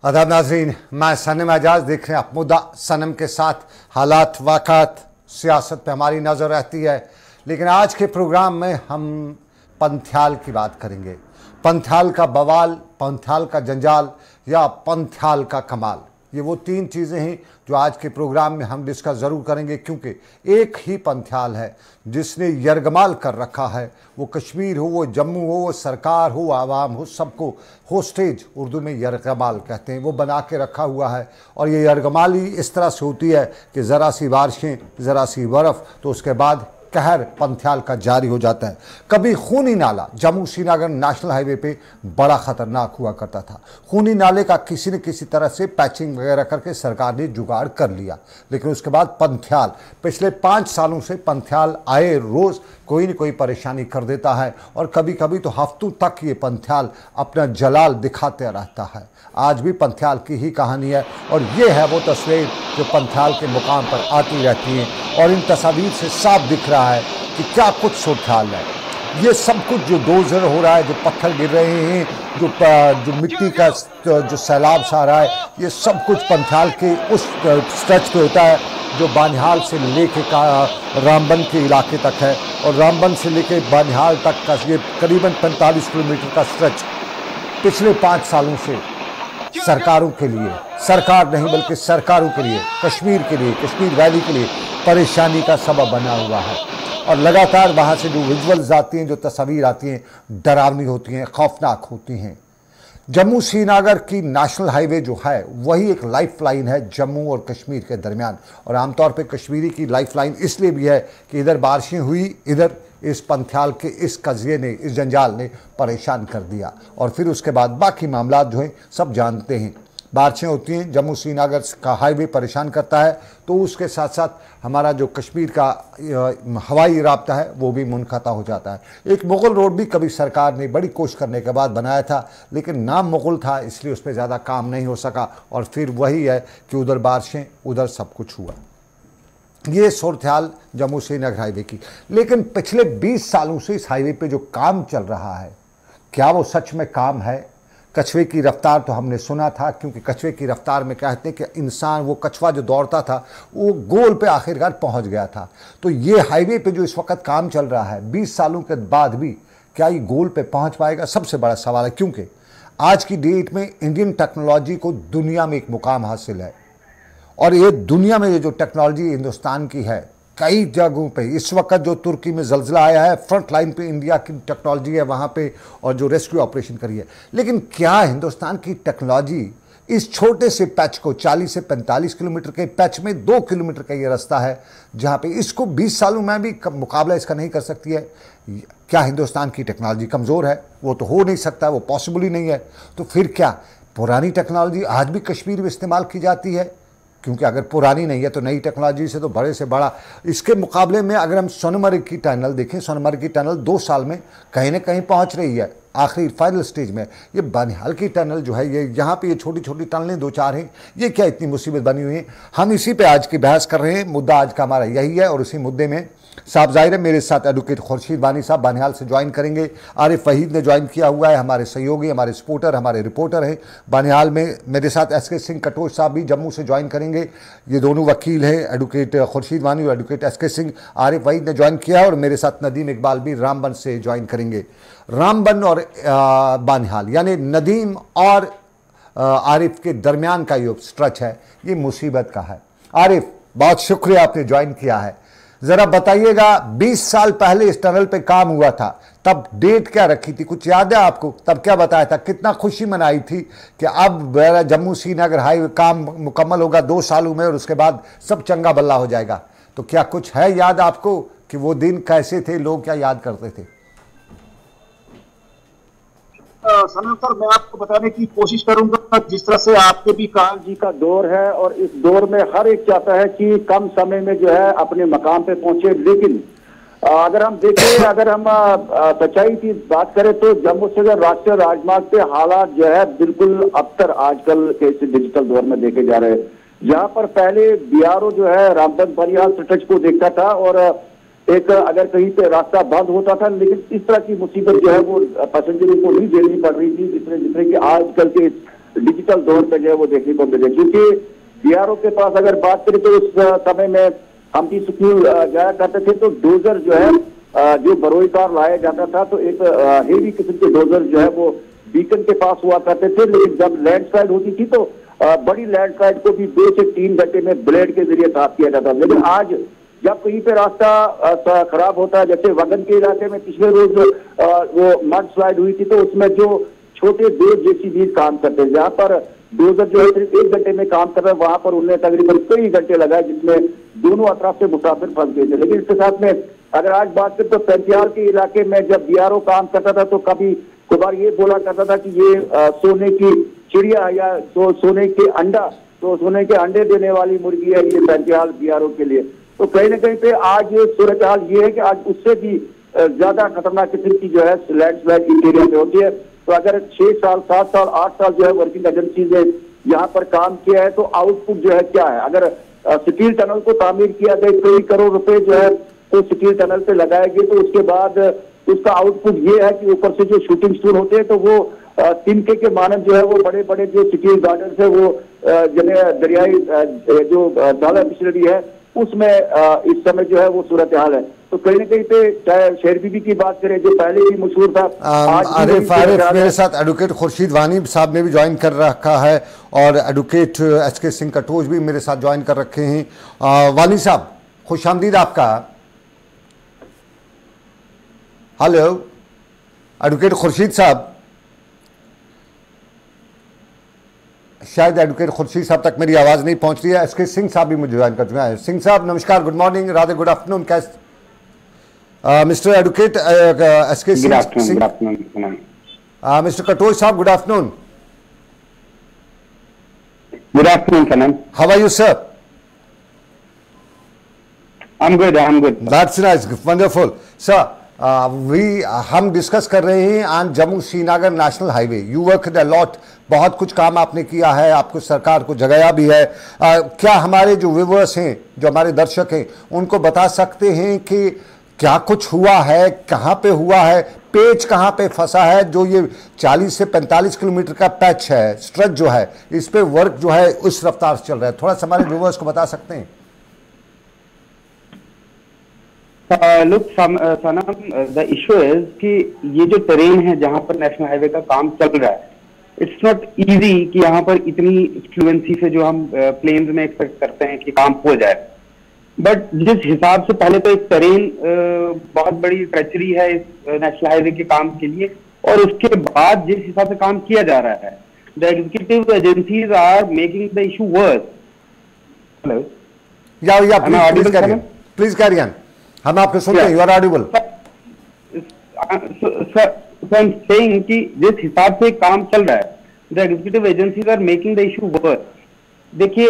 आदाब नाज़रीन, मैं सनम एजाज देख रहे हैं आप मुद्दा सनम के साथ। हालात वाक़ात सियासत पे हमारी नज़र रहती है, लेकिन आज के प्रोग्राम में हम पंथ्याल की बात करेंगे। पंथ्याल का बवाल, पंथ्याल का जंजाल या पंथ्याल का कमाल, ये वो तीन चीज़ें हैं जो आज के प्रोग्राम में हम डिस्कस ज़रूर करेंगे, क्योंकि एक ही पंथ्याल है जिसने यरगमाल कर रखा है। वो कश्मीर हो, वो जम्मू हो, वो सरकार हो, आवाम हो, सबको होस्टेज, उर्दू में यरगमाल कहते हैं, वो बना के रखा हुआ है। और ये यरगमाली इस तरह से होती है कि ज़रा सी बारिशें, ज़रा सी बर्फ़, तो उसके बाद कहर पंथ्याल का जारी हो जाता है। कभी खूनी नाला जम्मू श्रीनगर नेशनल हाईवे पे बड़ा ख़तरनाक हुआ करता था। खूनी नाले का किसी न किसी तरह से पैचिंग वगैरह करके सरकार ने जुगाड़ कर लिया, लेकिन उसके बाद पंथ्याल, पिछले 5 सालों से पंथ्याल आए रोज़ कोई न कोई परेशानी कर देता है, और कभी कभी तो हफ्तों तक ये पंथ्याल अपना जलाल दिखाते रहता है। आज भी पंथ्याल की ही कहानी है, और ये है वो तस्वीर जो पंथ्याल के मुकाम पर आती रहती हैं, और इन तस्वीर से साफ दिख रहा है कि क्या कुछ सूरत हाल है। ये सब कुछ जो डोजर हो रहा है, जो पत्थर गिर रहे हैं, जो मिट्टी का जो सैलाब सा आ रहा है, ये सब कुछ पंथ्याल के उस स्ट्रेच पे होता है जो बानिहाल से लेके रामबन के इलाके तक है, और रामबन से लेके बानिहाल तक का ये करीबन 45 किलोमीटर का स्ट्रेच पिछले 5 सालों से सरकारों के लिए, सरकार नहीं बल्कि सरकारों के लिए, कश्मीर के लिए, कश्मीर वैली के लिए परेशानी का सबब बना हुआ है। और लगातार वहाँ से जो विजुअल्स आती हैं, जो तस्वीर आती हैं, डरावनी होती हैं, खौफनाक होती हैं। जम्मू श्रीनगर की नेशनल हाईवे जो है वही एक लाइफ लाइन है जम्मू और कश्मीर के दरमियान, और आमतौर पे कश्मीरी की लाइफ लाइन इसलिए भी है कि इधर बारिशें हुई, इधर इस पंथ्याल के इस कज़िये ने, इस जंजाल ने परेशान कर दिया, और फिर उसके बाद बाकी मामला जो हैं सब जानते हैं। बारिशें होती हैं, जम्मू श्रीनगर का हाईवे परेशान करता है, तो उसके साथ साथ हमारा जो कश्मीर का हवाई राब्ता है वो भी मुनक़ता हो जाता है। एक मुग़ल रोड भी कभी सरकार ने बड़ी कोशिश करने के बाद बनाया था, लेकिन नाम मुग़ल था इसलिए उस पर ज़्यादा काम नहीं हो सका, और फिर वही है कि उधर बारिशें, उधर सब कुछ हुआ। ये सूरत हाल जम्मू श्रीनगर हाईवे की। लेकिन पिछले 20 सालों से इस हाईवे पे जो काम चल रहा है, क्या वो सच में काम है? कछुए की रफ्तार तो हमने सुना था, क्योंकि कछुए की रफ्तार में कहते हैं कि इंसान, वो कछुआ जो दौड़ता था वो गोल पे आखिरकार पहुंच गया था। तो ये हाईवे पे जो इस वक्त काम चल रहा है 20 सालों के बाद भी क्या ये गोल पे पहुंच पाएगा? सबसे बड़ा सवाल है, क्योंकि आज की डेट में इंडियन टेक्नोलॉजी को दुनिया में एक मुकाम हासिल है, और ये दुनिया में ये जो टेक्नोलॉजी हिंदुस्तान की है, कई जगहों पे इस वक्त जो तुर्की में ज़लज़ला आया है, फ्रंट लाइन पे इंडिया की टेक्नोलॉजी है वहाँ पे, और जो रेस्क्यू ऑपरेशन करी है। लेकिन क्या हिंदुस्तान की टेक्नोलॉजी इस छोटे से पैच को, 40 से 45 किलोमीटर के पैच में 2 किलोमीटर का ये रास्ता है, जहाँ पे इसको 20 सालों में भी मुकाबला इसका नहीं कर सकती है? क्या हिंदुस्तान की टेक्नोलॉजी कमज़ोर है? वो तो हो नहीं सकता, वो पॉसिबल ही नहीं है। तो फिर क्या पुरानी टेक्नोलॉजी आज भी कश्मीर में इस्तेमाल की जाती है? क्योंकि अगर पुरानी नहीं है तो नई टेक्नोलॉजी से तो बड़े से बड़ा। इसके मुकाबले में अगर हम सोनमर्ग की टनल देखें, सोनमर्ग की टनल 2 साल में कहीं ना कहीं पहुंच रही है, आखिरी फाइनल स्टेज में। ये बानिहाल की टनल जो है, ये यहाँ पे ये छोटी छोटी टनलें 2-4 हैं, ये क्या इतनी मुसीबत बनी हुई है? हम इसी पे आज की बहस कर रहे हैं। मुद्दा आज का हमारा यही है, और उसी मुद्दे में साहब ज़ाहिर है मेरे साथ एडवोकेट खुर्शीद वानी साहब बानिहाल से ज्वाइन करेंगे। आरिफ वहीद ने ज्वाइन किया हुआ है, हमारे सहयोगी, हमारे सपोर्टर, हमारे रिपोर्टर हैं बानिहाल में। मेरे साथ SK सिंह कटोच साहब भी जम्मू से ज्वाइन करेंगे। ये दोनों वकील हैं, एडवोकेट खुर्शीद वानी और एडवोकेट SK सिंह। आरिफ वहीद ने ज्वाइन किया, और मेरे साथ नदीम इकबाल भी रामबन से ज्वाइन करेंगे। रामबन और बानिहाल यानी नदीम और आरिफ के दरमियान का ये स्ट्रेच है, ये मुसीबत का है। आरिफ, बहुत शुक्रिया आपने ज्वाइन किया है। ज़रा बताइएगा, 20 साल पहले इस टनल पे काम हुआ था, तब डेट क्या रखी थी? कुछ याद है आपको? तब क्या बताया था? कितना खुशी मनाई थी कि अब जम्मू श्रीनगर हाईवे काम मुकम्मल होगा 2 सालों में, और उसके बाद सब चंगा बल्ला हो जाएगा? तो क्या कुछ है याद आपको कि वो दिन कैसे थे, लोग क्या याद करते थे? सनम सर, मैं आपको बताने की कोशिश करूंगा, जिस तरह से आपके भी काल जी का दौर है, और इस दौर में हर एक चाहता है कि कम समय में जो है अपने मकाम पे पहुंचे। लेकिन अगर हम देखें, अगर हम सच्चाई की बात करें तो जम्मू से राष्ट्रीय राजमार्ग पे हालात जो है बिल्कुल अबतर आजकल के इस डिजिटल दौर में देखे जा रहे हैं। जहां पर पहले BRO जो है रामबन बानिहाल स्ट्रेच को देखता था, और एक अगर कहीं पे रास्ता बंद होता था, लेकिन इस तरह की मुसीबत जो है वो पैसेंजरों को नहीं झेलनी पड़ रही थी जितने कि आजकल के डिजिटल दौर पे जो है वो देखने को मिले। क्योंकि बीआरओ के पास अगर बात करें तो उस समय में हम भी स्कूल जाया करते थे तो डोजर जो है जो बरोईकार लाया जाता था, तो एक हेवी किस्म के डोजर जो है वो बीकन के पास हुआ करते थे। लेकिन जब लैंडस्लाइड होती थी तो बड़ी लैंडस्लाइड को भी 2 से 3 घंटे में ब्लेड के जरिए साफ किया जाता। लेकिन आज जब कहीं पे रास्ता खराब होता है, जैसे वगन के इलाके में पिछले रोज वो मड स्लाइड हुई थी, तो उसमें जो छोटे 2 जेसीबी काम करते हैं, जहाँ पर डोजर जो है सिर्फ 1 घंटे में काम कर रहा है, वहां पर उन्हें तकरीबन कई घंटे लगाए, जिसमें दोनों अतराफ से मुसाफिर फंस गए थे। लेकिन इसके साथ में अगर आज बात करें तो पेंथियाल के इलाके में जब बीआरओ काम करता था तो कभी कभार ये बोला करता था कि ये सोने की चिड़िया या सोने के अंडे देने वाली मुर्गी है ये पेंथियाल बीआरओ के लिए। तो कहीं ना कहीं पे आज सूरत हाल ये है कि आज उससे भी ज्यादा खतरनाक किस्म की जो है लैंडस्लाइड इस एरिया में होती है। तो अगर 6 साल 7 साल 8 साल जो है वर्किंग एजेंसी ने यहाँ पर काम किया है, तो आउटपुट जो है क्या है। अगर स्टील टनल को तामीर किया गया, कई करोड़ रुपए जो है तो स्टील टनल पे लगाए गए, तो उसके बाद उसका आउटपुट ये है कि ऊपर से जो शूटिंग स्टूल होते हैं तो वो तिनके के मानव जो है वो बड़े बड़े जो स्टील गार्डन है वो जगह दरियाई जो डाला मिशनरी है उसमें इस समय जो है वो सूरत हाल है। तो कहीं ना कहीं पे चाहे शेर बीबी की बात करें जो पहले भी मशहूर था, आरिफ मेरे साथ एडवोकेट खुर्शीद वानी साहब ने भी ज्वाइन कर रखा है और एडवोकेट एचके सिंह कटोच भी मेरे साथ ज्वाइन कर रखे हैं। वानी साहब खुशामदीद आपका। हेलो एडवोकेट खुर्शीद साहब, शायद एडवोकेट खुर्शीद साहब तक मेरी आवाज़ नहीं पहुंच रही है। एसके सिंह साहब भी मुझे ज्वाइन कर चुके हैं। सिंह साहब नमस्कार, good morning, Radhe, good afternoon, कैसे mister advocate SK Singh, mister Katoch साहब, good afternoon. Good afternoon Sanam, how are you sir? I'm good. That's nice, wonderful. Sir, हम डिस्कस कर रहे हैं on Jammu Srinagar national highway. You work the lot, बहुत कुछ काम आपने किया है, आपको सरकार को जगाया भी है। क्या हमारे जो व्यूअर्स हैं, जो हमारे दर्शक हैं, उनको बता सकते हैं कि क्या कुछ हुआ है, कहाँ पे हुआ है, पेच कहाँ पे फंसा है? जो ये 40 से 45 किलोमीटर का पैच है, स्ट्रेच जो है, इस पे वर्क जो है उस रफ्तार से चल रहा है, थोड़ा सा हमारे व्यूअर्स को बता सकते हैं? Look Sanam, the issue is कि ये जो टेरेन है जहां पर नेशनल हाईवे का काम चल रहा है, इट्स नॉट इजी कि यहाँ पर इतनी फ्लुएंसी से जो हम प्लेन्स में एक्सपेक्ट करते हैं कि काम हो जाए। बट जिस हिसाब से पहले तो एक टेरेन बहुत बड़ी ट्रेचरी है इस नेशनल हाईवे के काम के लिए, और उसके बाद जिस हिसाब से काम किया जा रहा है, the executive agencies are making the issue worse. Hello yeah please carry on, हम आपको सुनते हैं, you are audible. So I'm saying कि जिस हिसाब से काम चल रहा है, the executive agencies are making the issue worse। देखिए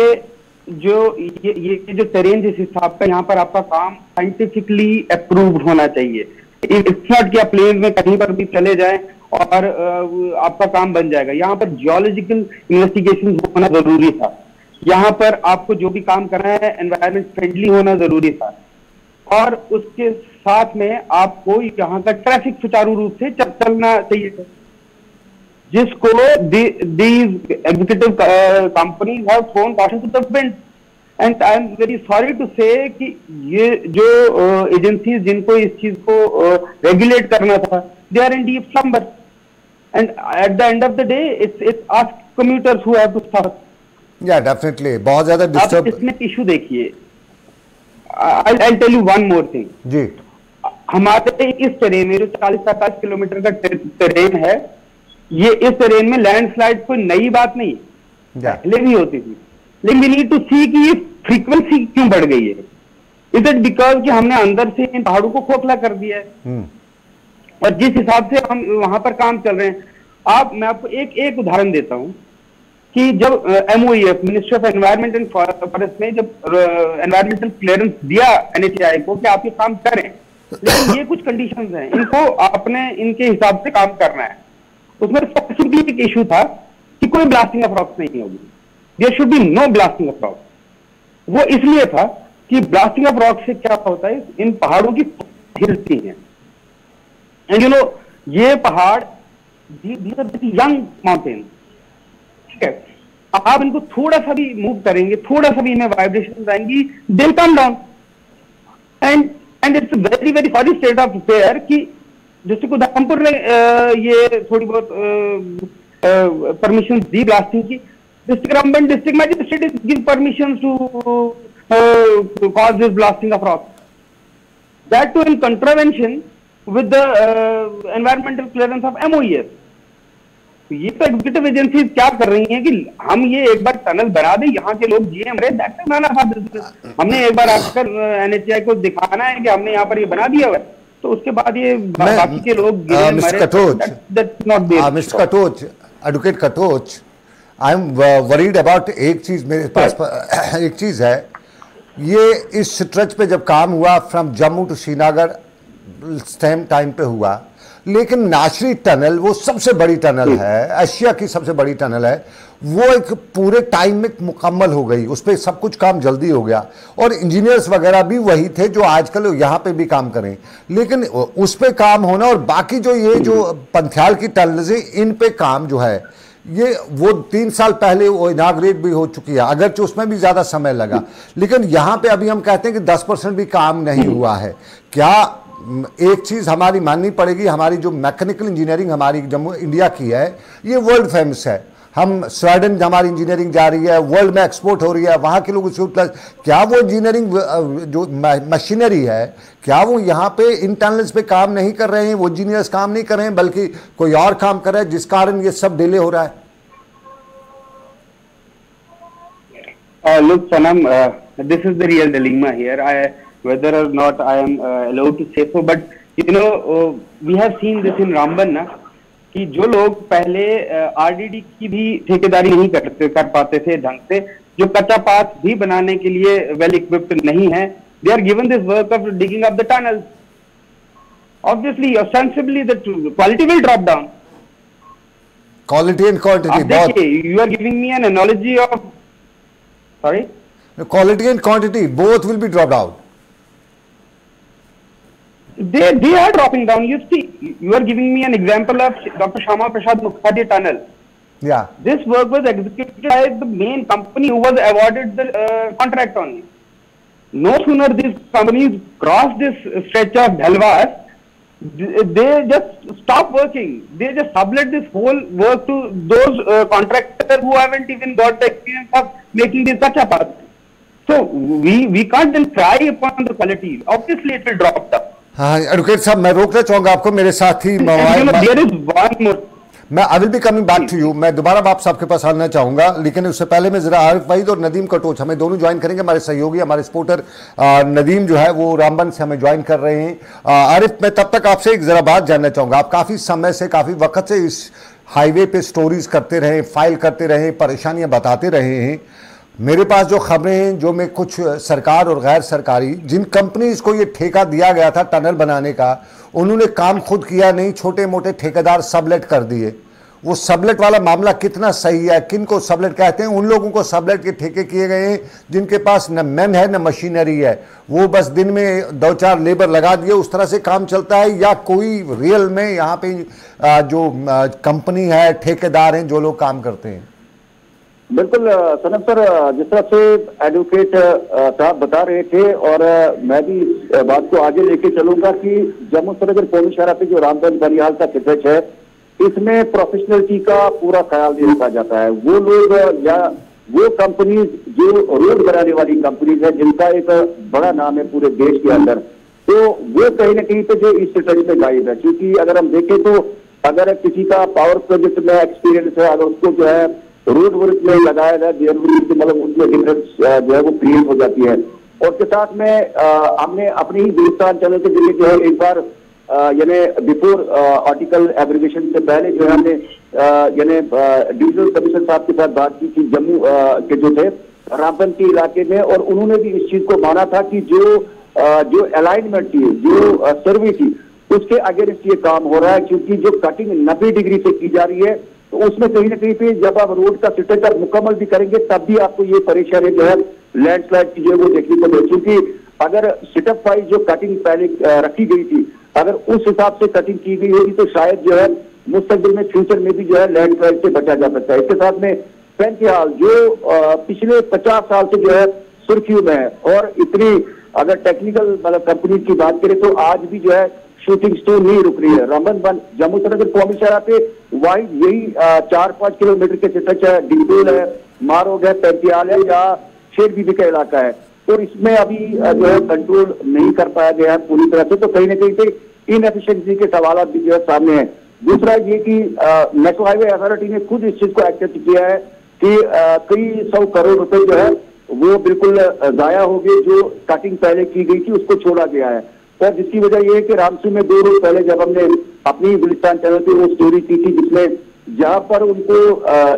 जो ये जो टेरेन जिस हिसाब का यहाँ पर आपका काम साइंटिफिकली अप्रूव्ड होना चाहिए। इट्स नॉट कि आप प्लेन में कहीं पर भी चले जाएं और आपका काम बन जाएगा। यहाँ पर जियोलॉजिकल इन्वेस्टिगेशन होना जरूरी था। यहाँ पर आपको जो भी काम करना है एनवायरमेंट फ्रेंडली होना जरूरी था, और उसके साथ में आपको यहाँ का ट्रैफिक सुचारू रूप से चलना चाहिए था, जिसको these executive companies have thrown caution to the wind। And I am very sorry to say कि ये जो एजेंसीज जिनको इस चीज को रेगुलेट करना था, they are in deep slumber, and at the end of the day it's us commuters who have to suffer। Yeah, definitely, बहुत ज्यादा डिस्टर्ब। आप इसमें इशू देखिए, I'll tell you one more thing जी। हमारे इस टेरेन में जो 40-45 किलोमीटर का टेरेन है, ये इस टेरेन में लैंडस्लाइड कोई नई बात नहीं, पहले भी होती थी। लेकिन वी नीड टू सी कि ये फ्रीक्वेंसी क्यों बढ़ गई है। इज इट बिकॉज कि हमने अंदर से इन पहाड़ों को खोखला कर दिया है? और जिस हिसाब से हम वहां पर काम चल रहे हैं, मैं आपको एक उदाहरण देता हूं कि जब MOEF ministry of environment and forest ने जब एनवायरमेंटल क्लियरेंस दिया NHAI को कि आप ये काम करें, लेकिन ये कुछ कंडीशंस हैं, इनको आपने इनके हिसाब से काम करना है। उसमें स्पेसिफिकली एक इशू था कि कोई ब्लास्टिंग ऑफ रॉक्स नहीं होगी, there should be no blasting of rocks. वो इसलिए था कि ब्लास्टिंग ऑफ रॉक्स से क्या होता है, इन पहाड़ों की हिलती हैं, एंड यू नो ये पहाड़ यंग माउंटेन, है, आप इनको थोड़ा सा भी मूव करेंगे, थोड़ा सा भी इनमें वाइब्रेशन आएंगी, दिल come down. And it's very very sorry state of affair कि डिस्ट्रिक्ट उधमपुर ने ये थोड़ी बहुत परमिशन दी ब्लास्टिंग की। District Ramban district magistrate is give permission to cause this blasting of rocks, that too in contravention with the environmental clearance of MOEF। तो ये तो एग्जीक्यूटिव एजेंसीज क्या कर रही हैं कि हम ये एक बार टनल बना दें, यहाँ के लोग जिए मरे, that is none of our business. हमने एक बार आकर NHAI को दिखाना है कि हमने यहाँ पर ये बना दिया हुआ है, तो उसके बाद ये बाकी के लोग गिरे मरे, that's not there. Mister Katoch, advocate Katoch, I am worried about एक चीज मेरे पास एक चीज है, ये इस स्ट्रेच पे जब काम हुआ from Jammu to Srinagar same time पे हुआ, लेकिन नाशरी टनल वो सबसे बड़ी टनल है, एशिया की सबसे बड़ी टनल है, वो एक पूरे टाइम में मुकम्मल हो गई, उस पर सब कुछ काम जल्दी हो गया और इंजीनियर्स वगैरह भी वही थे जो आजकल यहाँ पे भी काम करें, लेकिन उस पे काम होना और बाकी जो ये जो पंथियाल की टनल है इन पे काम जो है ये वो 3 साल पहले वो इनाग्रेट भी हो चुकी है, अगरचे उसमें भी ज़्यादा समय लगा, लेकिन यहाँ पे अभी हम कहते हैं कि 10% भी काम नहीं हुआ है। क्या एक चीज़ हमारी माननी पड़ेगी, हमारी जो मैकेनिकल इंजीनियरिंग हमारी जम्मू इंडिया की है ये वर्ल्ड फेमस है, हम स्वीडन हमारी इंजीनियरिंग जा रही है, वर्ल्ड में एक्सपोर्ट हो रही है, वहाँ के लोग उसको प्लस क्या वो इंजीनियरिंग जो मशीनरी है क्या वो यहाँ पे इन टनल्स पे काम नहीं कर रहे हैं, वो इंजीनियर्स काम नहीं कर रहे हैं बल्कि कोई और काम कर रहे हैं जिस कारण ये सब डिले हो रहा है? Look, Sanam, this is the real dilemma here. Whether or not I am allowed to say so, but you know, we have seen this in Ramban ना, कि जो लोग पहले RDD की भी ठेकेदारी नहीं कर पाते थे ढंग से, जो कच्चा पाथ भी बनाने के लिए वेल इक्विप्ड नहीं है, they are given this work of digging up the tunnels. Obviously, ostensibly, the quality will drop down. Quality and quantity. You are giving me an analogy of, sorry? The quality and quantity both will be dropped out. They are dropping down. You see, you are giving me an example of Dr. Shama Prasad Mukherjee tunnel. Yeah. This work was executed by the main company who was awarded the contract only. No sooner these companies cross this stretch of Dhalwas, they just stop working. They just sublet this whole work to those contractors who haven't even got the experience of making this such a path. So we can't then cry upon the quality. Obviously, it will drop down. हाँ advocate साहब, मैं रोकना चाहूंगा आपको, मेरे साथ ही मैं I will be coming back to you, मैं दोबारा आप सबके पास आना चाहूंगा, लेकिन उससे पहले मैं जरा आरिफ वहीद और नदीम कटोच हमें दोनों ज्वाइन करेंगे, हमारे सहयोगी हमारे स्पोर्टर नदीम जो है वो रामबन से हमें ज्वाइन कर रहे हैं। आरिफ, मैं तब तक आपसे एक जरा बात जानना चाहूंगा, आप काफी समय से काफी वक्त से इस हाईवे पे स्टोरीज करते रहे, फाइल करते रहे, परेशानियां बताते रहे हैं, मेरे पास जो खबरें हैं जो मैं कुछ सरकार और गैर सरकारी जिन कंपनीज को ये ठेका दिया गया था टनल बनाने का, उन्होंने काम खुद किया नहीं, छोटे मोटे ठेकेदार सबलेट कर दिए। वो सबलेट वाला मामला कितना सही है, किन को सबलेट कहते हैं? उन लोगों को सबलेट के ठेके किए गए हैं जिनके पास न मैन है न मशीनरी है, वो बस दिन में 2-4 लेबर लगा दिए, उस तरह से काम चलता है, या कोई रियल में यहाँ पे जो कंपनी है, ठेकेदार हैं, जो लोग काम करते हैं? बिल्कुल सनम सर, जिस तरह से एडवोकेट साहब बता रहे थे और मैं भी इस बात को आगे लेके चलूंगा कि जम्मू श्रीनगर पौनी शहर पे जो रामबन बनिहाल का स्ट्रेच है, इसमें प्रोफेशनलिटी का पूरा ख्याल नहीं रखा जाता है। वो लोग या वो कंपनीज जो रोड बनाने वाली कंपनीज है, जिनका एक बड़ा नाम है पूरे देश के अंदर, तो वो कहीं ना कहीं पे जो इस स्ट्रेच में गायब है। क्योंकि अगर हम देखें तो अगर किसी का पावर प्रोजेक्ट में एक्सपीरियंस है, अगर उसको जो है रोड वर्क में लगाया जाए, मतलब उसमें डिफरेंस जो है वो क्रिएट हो जाती है। और उसके साथ में हमने अपनी ही हिंदुस्तान चैनल के जरिए जो है एक बार यानी बिफोर आर्टिकल एब्रिविएशन से पहले जो है हमने यानी डिविजनल कमिश्नर साहब के साथ बात की थी जम्मू के जो थे रामबन के इलाके में, और उन्होंने भी इस चीज को माना था कि जो अलाइनमेंट थी, जो सर्वे थी, उसके अगेंस्ट ये काम हो रहा है। क्योंकि जो कटिंग 90 डिग्री से की जा रही है, तो उसमें कहीं ना कहीं पे जब आप रोड का स्ट्रेच आप मुकम्मल भी करेंगे तब भी आपको ये परेशानी जो है लैंडस्लाइड की जो है वो देखने को मिले। क्योंकि अगर सेटअप वाइज जो कटिंग पहले रखी गई थी, अगर उस हिसाब से कटिंग की गई होगी तो शायद जो है मुस्तकबिल में फ्यूचर में भी जो है लैंडस्लाइड से बचा जा सकता है। इसके साथ में पैंतिहाल जो पिछले 50 साल से जो है सुर्खियों में है। और इतनी अगर टेक्निकल मतलब कंपनी की बात करें तो आज भी जो है शूटिंग स्टोर नहीं रुक रही है। रामबन जम्मू श्रीनगर कौमी शहरा पे वाइड यही 4-5 किलोमीटर के स्ट्रेच है, डिगडोल है, मारोग है, पैंतिहाल है या शेरबीबी का इलाका है। और इसमें अभी जो है कंट्रोल नहीं कर पाया गया है पूरी तरह से, तो कहीं ना कहीं पे इनएफिशिएंसी के सवाल भी जो है सामने है। दूसरा ये कि नेशनल हाईवे अथॉरिटी ने खुद इस चीज को एक्सेप्ट किया है कि कई 100 करोड़ रुपए जो है वो बिल्कुल जाया हो गए, जो कटिंग पहले की गई थी उसको छोड़ा गया है। और जिसकी वजह यह है कि रामसू में 2 रोज पहले जब हमने अपनी गुलिस्तान चैनल पे वो स्टोरी की थी जिसमें जहां पर उनको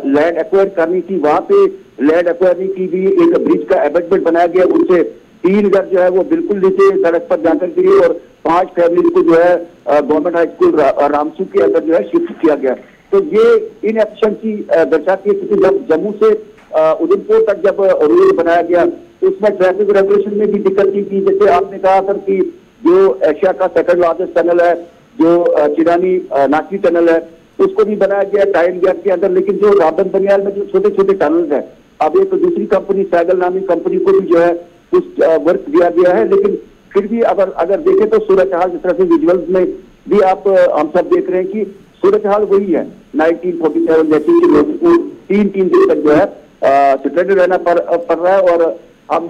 लैंड एक्वायर करनी थी वहां पे लैंड एक्वायर नहीं की गई, एक ब्रिज का एबेटमेंट बनाया गया, उनसे 3 घर जो है वो बिल्कुल नीचे सड़क पर जाकर गिरी और 5 फैमिली को जो है गवर्नमेंट हाई स्कूल रामसू के अंदर जो है शिफ्ट किया गया। तो ये इनएफिशिएंसी दर्शाती है क्योंकि जब जम्मू से उधमपुर तक जब रोड बनाया गया तो उसमें ट्रैफिक रेगुलेशन में भी दिक्कत थी। जैसे आपने कहा सर कि जो एशिया का सेकंड लार्जेस्ट टनल है, जो चिरानी नाकी टनल है, उसको भी बनाया गया टाइम गैप के अंदर। लेकिन जो रामबन बनियाल में जो छोटे छोटे टनल है, अब एक दूसरी कंपनी सैगल नामी कंपनी को भी जो है कुछ वर्क दिया गया है। लेकिन फिर भी अगर देखें तो सूरत हाल जिस तरह से विजुअल्स में भी आप हम सब देख रहे हैं कि सूरत हाल वही है 1947 जैसी कि लोगों को 3 दिन तक जो है सस्पेंडेड रहना पड़ रहा है। और हम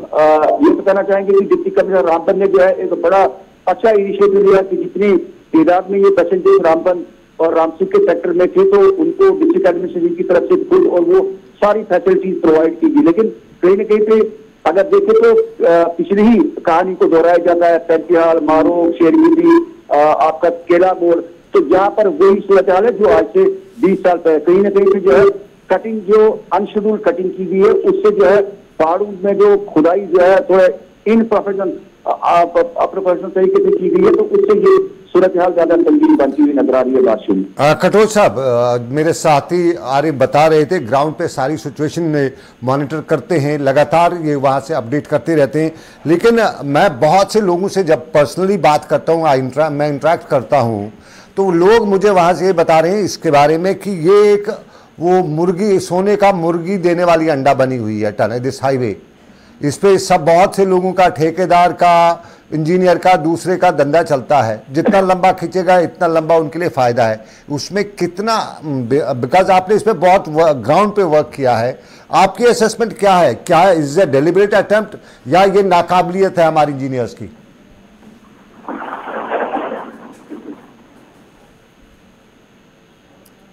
ये बताना चाहेंगे कि डिप्टी कमिश्नर रामबन ने जो है एक बड़ा अच्छा इनिशिएटिव लिया कि जितनी तादाद में ये पैसेंजर्स रामबन और रामसू के सेक्टर में थे तो उनको डिस्ट्रिक्ट एडमिनिस्ट्रेशन की तरफ से खुद और वो सारी फैसिलिटीज प्रोवाइड की गई। लेकिन कहीं ना कहीं पे अगर देखें तो पिछली ही कहानी को दोहराया जाता है, पैंतिहाल, मारो, शेरबीबी, आपका केला मोड़, तो जहां पर वही सूरत हाल है जो आज से 20 साल पहले कहीं ना कहीं पे जो है कटिंग जो अनशेड्यूल कटिंग की गई है उससे जो है पहाड़ों में जो खुदाई जो है थोड़ा अप्रोफेशनल तरीके से की गई है, तो उससे ये सूरत हाल ज्यादा संगीन बनती हुई नजर आ रही है। बात सुनी कटोच साहब, मेरे साथी आरिफ बता रहे थे ग्राउंड पे सारी सिचुएशन में मॉनिटर करते हैं, लगातार ये वहाँ से अपडेट करते रहते हैं। लेकिन मैं बहुत से लोगों से जब पर्सनली बात करता हूँ, मैं इंटरेक्ट करता हूँ, तो लोग मुझे वहाँ से ये बता रहे हैं इसके बारे में कि ये एक वो मुर्गी, सोने का मुर्गी देने वाली अंडा बनी हुई है टनल दिस हाईवे। इस पे सब बहुत से लोगों का, ठेकेदार का, इंजीनियर का, दूसरे का धंधा चलता है। जितना लंबा खींचेगा इतना लंबा उनके लिए फ़ायदा है। उसमें कितना, बिकॉज आपने इस पर बहुत ग्राउंड पे वर्क किया है, आपकी असेसमेंट क्या है? क्या इज ए डेलिबरेट अटेम्प्ट या ये नाकाबिलियत है हमारे इंजीनियर्स की?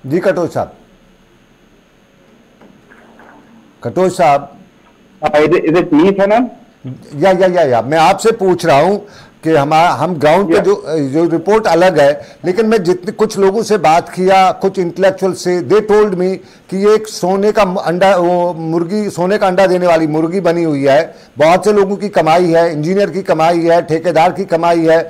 जी कटोच साहब। कटोच साहब, या मैं आपसे पूछ रहा हूं कि हम ग्राउंड पे जो रिपोर्ट अलग है, लेकिन मैं जितने कुछ लोगों से बात किया, कुछ इंटेलेक्चुअल से, दे टोल्ड मी कि ये एक सोने का अंडा, वो मुर्गी, सोने का अंडा देने वाली मुर्गी बनी हुई है। बहुत से लोगों की कमाई है, इंजीनियर की कमाई है, ठेकेदार की कमाई है,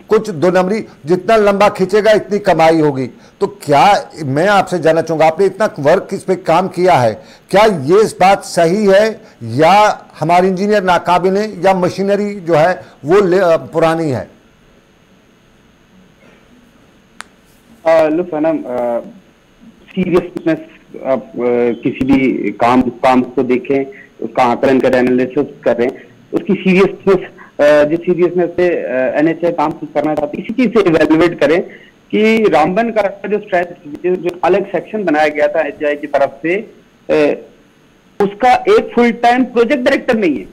कुछ 2 नंबरी, जितना लंबा खींचेगा इतनी कमाई होगी। तो क्या, मैं आपसे जानना चाहूँगा, आपने इतना वर्क इस पे काम किया है, क्या ये इस बात सही है या हमारे इंजीनियर नाकाबिल हैं या मशीनरी जो है वो पुरानी है? लुक मैडम, सीरियसनेस आप किसी भी काम को देखें, उसका आकलन करें, एनालिसिस करें, उसकी सीरियसनेस, जिस सीरियसनेस से एनएचए काम करना चाहती है, इसी चीज से इवेल्युएट करें कि रामबन का जो स्ट्रेच, जो अलग सेक्शन बनाया गया था एचआई की तरफ से, उसका एक फुल टाइम प्रोजेक्ट डायरेक्टर नहीं है।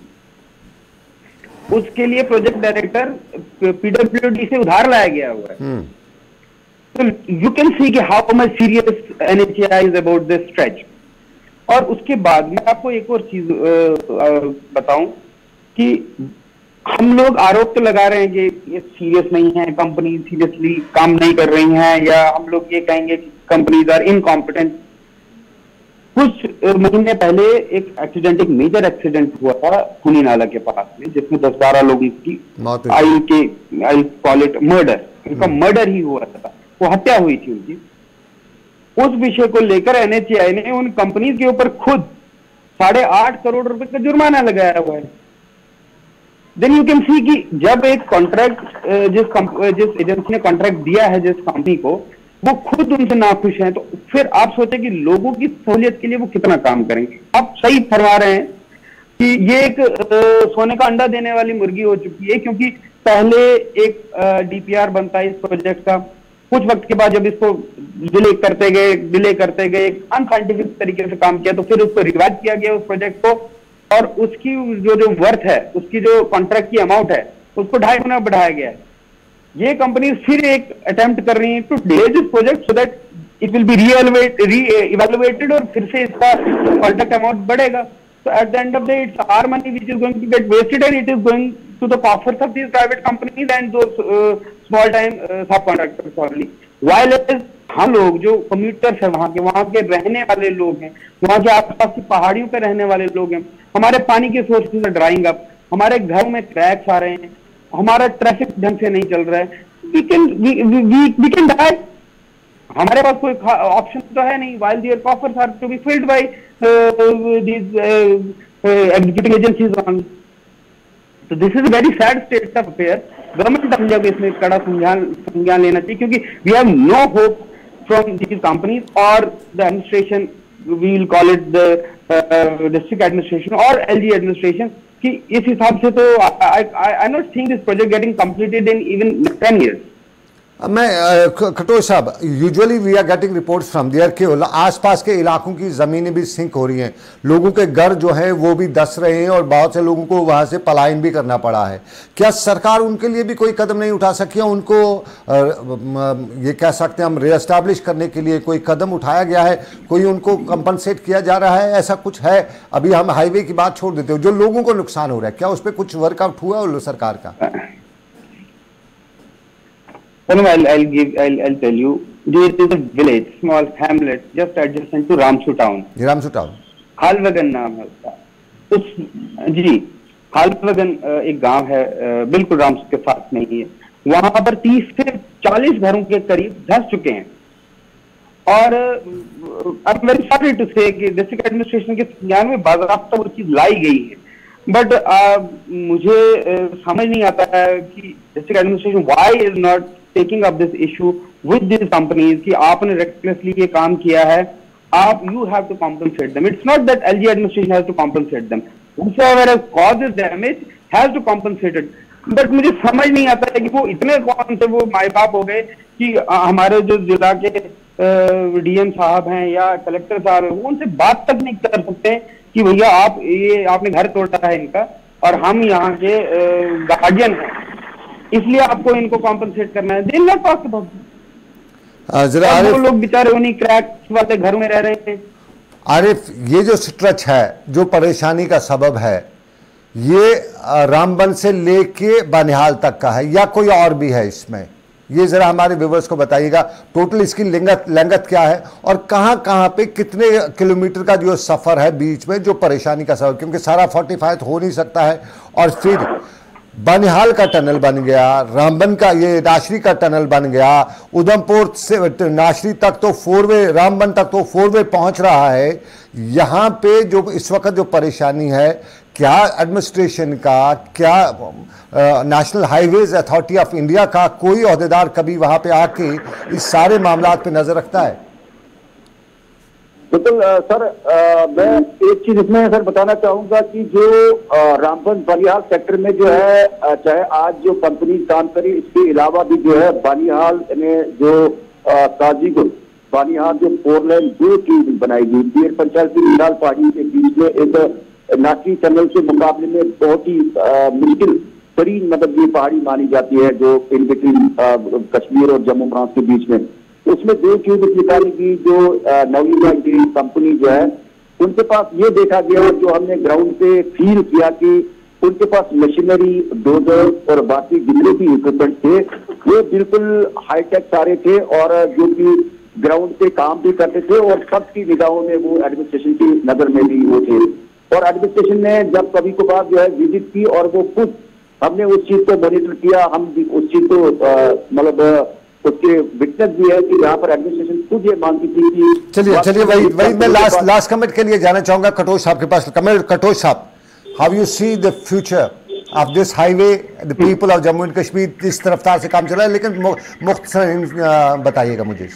उसके लिए प्रोजेक्ट डायरेक्टर पीडब्ल्यूडी से उधार लाया गया हुआ है। तो यू कैन सी कि how much serious NHI is about this stretch. और उसके बाद मैं आपको एक और चीज बताऊं कि हम लोग आरोप तो लगा रहे हैं कि ये सीरियस नहीं है, कंपनी सीरियसली काम नहीं कर रही हैं, या हम लोग ये कहेंगे कि कंपनीज आर इनकॉम्पिटेंट। कुछ महीने पहले एक एक्सीडेंट, एक मेजर एक्सीडेंट हुआ था खूनी नाला के पास में, जिसमें 10-12 लोगों की, आई कॉल इट मर्डर, उनका मर्डर ही हुआ था, वो हत्या हुई थी उनकी। उस विषय को लेकर एनएचएआई ने उन कंपनीज के ऊपर खुद 8.5 करोड़ रुपए का जुर्माना लगाया हुआ है। देन यू कैन सी कि जब एक कॉन्ट्रैक्ट, जिस एजेंसी ने कॉन्ट्रैक्ट दिया है जिस कंपनी को, वो खुद उनसे नाखुश हैं, तो फिर आप सोचें कि लोगों की सहूलियत के लिए वो कितना काम करेंगे। आप सही फरमा रहे हैं कि ये एक सोने का अंडा देने वाली मुर्गी हो चुकी है, क्योंकि पहले एक डीपीआर बनता है इस प्रोजेक्ट का, कुछ वक्त के बाद जब इसको डिले करते गए अनसाइंटिफिक तरीके से काम किया, तो फिर उसको रिवाइज किया गया उस प्रोजेक्ट को, और उसकी जो वर्थ है, उसकी जो कॉन्ट्रैक्ट की अमाउंट है, उसको 2.5 गुना बढ़ाया गया है। ये कंपनी फिर एक अटेम्प्ट कर रही है to delay this project so that it will be re-evaluated, और फिर से इसका कॉन्ट्रैक्ट अमाउंट बढ़ेगा। So at the end of the day, it's our money which is going to get wasted, and it is going to the coffers of these private companies and those small time subcontractors only. While हम लोग जो commuters है, वहाँ के रहने वाले लोग हैं, वहाँ के आसपास की पहाड़ियों पे रहने वाले लोग हैं, हमारे पानी के सोर्सेज are drying up, हमारे घर में क्रैक्स आ रहे हैं, हमारा ट्रैफिक ढंग से नहीं चल रहा है, we can die. हमारे पास कोई ऑप्शन तो है नहीं, while their coffers are to be filled by these executing agencies only. So this is a very sad state of affairs. Government हम जब इसमें कड़ा संज्ञान लेना चाहिए, क्योंकि we have no hope from these companies or the administration, we will call it the district administration or LG administration, कि इस हिसाब से तो I not think this project getting completed in even 10 years. मैं खटोच साहब, usually we are getting reports from there कि आसपास के इलाकों की ज़मीनें भी सिंक हो रही हैं, लोगों के घर जो हैं वो भी धंस रहे हैं और बहुत से लोगों को वहाँ से पलायन भी करना पड़ा है। क्या सरकार उनके लिए भी कोई कदम नहीं उठा सकी है? उनको ये कह सकते हैं हम रीएस्टैब्लिश करने के लिए कोई कदम उठाया गया है? कोई उनको कंपनसेट किया जा रहा है? ऐसा कुछ है? अभी हम हाईवे की बात छोड़ देते हो, जो लोगों को नुकसान हो रहा है, क्या उस पर कुछ वर्कआउट हुआ सरकार का? I'll tell you. It is a village, small hamlet, just adjacent to Ramsu town. Ramsu town, हालवगन नाम है उसका। जी, हालवगन एक गांव है, बिल्कुल रामसू के पास में ही है। वहां पर 30 से 40 घरों के करीब धंस चुके हैं, और अब वेरी सॉरी टू से कि डिस्ट्रिक्ट एडमिनिस्ट्रेशन के संज्ञान में बाज़ाब्ता वो चीज लाई गई है, बट मुझे समझ नहीं आता है कि district administration why is not taking up this issue with this companies कि आपने रेक्टलेसली ये काम किया है, आप you have to compensate them. It's not that LG administration has to compensate them, whosoever has caused this damage has to compensate it. But मुझे समझ नहीं आता है कि वो इतने कौन से वो माए बाप हो गए कि हमारे जो जिला के डीएम साहब हैं या कलेक्टर साहब हैं, वो उनसे बात तक नहीं कर सकते कि भैया आप ये आपने घर तोड़ा है इनका, और हम यहाँ के गार्जियन हैं, इसलिए आपको इनको कॉम्पनसेट करना है। They not talk about. जरा वो लोग बेचारे उन्हीं क्रैक्स वाले घर में रह रहे हैं। आरिफ, ये जो स्ट्रेच है जो परेशानी का सबब है, ये रामबन से लेके बनिहाल तक का है या कोई और भी है इसमें? ये जरा हमारे व्यूवर्स को बताइएगा, टोटल इसकी लंगत क्या है और कहां कहां पे कितने किलोमीटर का जो सफर है बीच में जो परेशानी का सबब, क्योंकि सारा 45 हो नहीं सकता है। और फिर बनिहाल का टनल बन गया, रामबन का ये नाशरी का टनल बन गया, उधमपुर से नाशरी तक तो 4 वे, रामबन तक तो 4 वे पहुंच रहा है। यहाँ पे जो इस वक्त जो परेशानी है, क्या एडमिनिस्ट्रेशन का, क्या national highways authority of India का कोई ओहदेदार कभी वहां पे आके इस सारे मामलात पे नजर रखता है? बिल्कुल सर, मैं एक चीज इसमें सर बताना चाहूंगा कि जो रामबन बनिहाल सेक्टर में जो है, चाहे आज जो कंपनी काम करी, इसके अलावा भी जो है बनिहाल में जो काजीगुल बनिहाल जो 4 लेन जो चीज बनाई गई, पीर पंचायत की विशाल पहाड़ी के बीच में एक नाकी टनल के मुकाबले में बहुत ही मुश्किल तरीन मतलब ये पहाड़ी मानी जाती है जो इन बिटवीन कश्मीर और जम्मू प्रांत के बीच में। उसमें 2 क्यूबिक निकाली की जो नवीना इंजीनियरिंग कंपनी जो है, उनके पास ये देखा गया, जो हमने ग्राउंड पे फील किया कि उनके पास मशीनरी, डोजर और बाकी जितने भी इक्विपमेंट थे वो बिल्कुल हाईटेक सारे थे, और जो कि ग्राउंड पे काम भी करते थे और सबकी निगाहों में वो एडमिनिस्ट्रेशन की नजर में भी वो थे। और एडमिनिस्ट्रेशन ने जब कभी कभार जो है विजिट की और वो खुद हमने उस चीज को मॉनिटर किया, हम भी उस चीज को मतलब उसके विटनेस भी है कि यहाँ पर एडमिनिस्ट्रेशन खुद ये मांगती थी कि चलिए वही मैं लास्ट कमेंट के लिए जाना चाहूंगा कटोच साहब के पास। कटोच साहब, how you see the future of this highway, the people of Jammu and Kashmir, किस रफ्तार से काम चल रहा है, लेकिन मुख्तसर बताइएगा मुझे।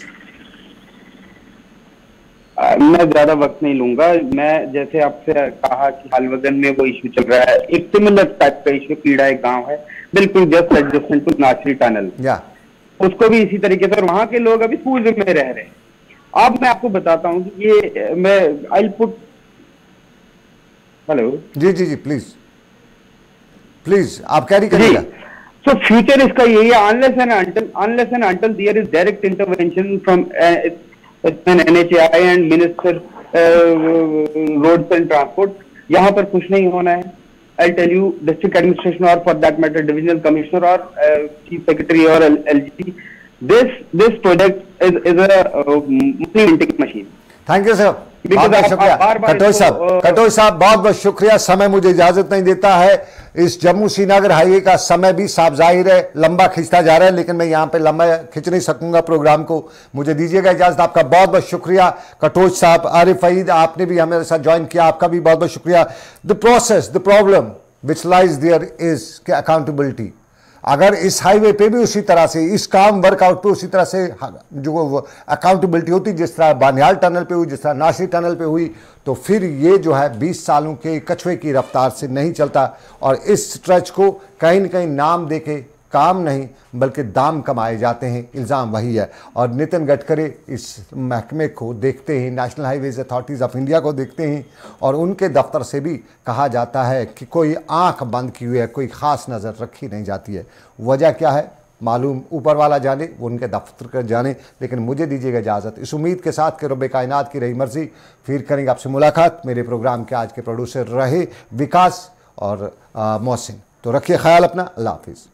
मैं ज्यादा वक्त नहीं लूंगा। मैं जैसे आपसे कहा कि हालवगन में वो इशू चल रहा है, एक सिमिलर टाइप का इशू, पीड़ा एक गांव है बिल्कुल जस्ट एडजस्टेंट टू नाचरी टनल, उसको भी इसी तरीके से, और वहां के लोग अभी पूर्व में रह रहे हैं। अब मैं आपको बताता हूँ कि ये मैं आई पुट, हेलो जी जी जी प्लीज प्लीज आप कैरी करिएगा। So future इसका यही है, unless and until there is direct intervention from an NHAI and Minister Roads and Transport, यहाँ पर कुछ नहीं होना है। I'll tell you, district administration or for that matter divisional commissioner or chief secretary or LG, this project is a money minting machine. Thank you sir, बहुत बहुत शुक्रिया कटोच साहब, बहुत बहुत शुक्रिया। समय मुझे इजाजत नहीं देता है, इस जम्मू श्रीनगर हाईवे का समय भी साफ जाहिर है लंबा खिंचता जा रहा है, लेकिन मैं यहाँ पे लंबा खिंच नहीं सकूंगा प्रोग्राम को, मुझे दीजिएगा इजाजत। आपका बहुत बहुत शुक्रिया कटोच साहब। आरिफ ईद आपने भी हमारे साथ ज्वाइन किया, आपका भी बहुत बहुत शुक्रिया। The process, the problem which lies there is accountability. अगर इस हाईवे पे भी उसी तरह से, इस काम वर्कआउट पे उसी तरह से जो अकाउंटेबिलिटी होती जिस तरह बानियाल टनल पे हुई, जिस तरह नासिर टनल पे हुई, तो फिर ये जो है 20 सालों के कछुए की रफ्तार से नहीं चलता। और इस स्ट्रेच को कहीं न कहीं नाम देके काम नहीं बल्कि दाम कमाए जाते हैं, इल्ज़ाम वही है। और नितिन गडकरी इस महकमे को देखते हैं, national highways authorities of India को देखते हैं, और उनके दफ्तर से भी कहा जाता है कि कोई आंख बंद की हुई है, कोई ख़ास नज़र रखी नहीं जाती है। वजह क्या है मालूम ऊपर वाला जाने, वो उनके दफ्तर कर जाने। लेकिन मुझे दीजिएगा इजाज़त इस उम्मीद के साथ कि रब कायनात की रही मर्ज़ी फिर करेंगे आपसे मुलाकात। मेरे प्रोग्राम के आज के प्रोड्यूसर रहे विकास और मोहसिन। तो रखिए ख्याल अपना, अल्लाह हाफिज़।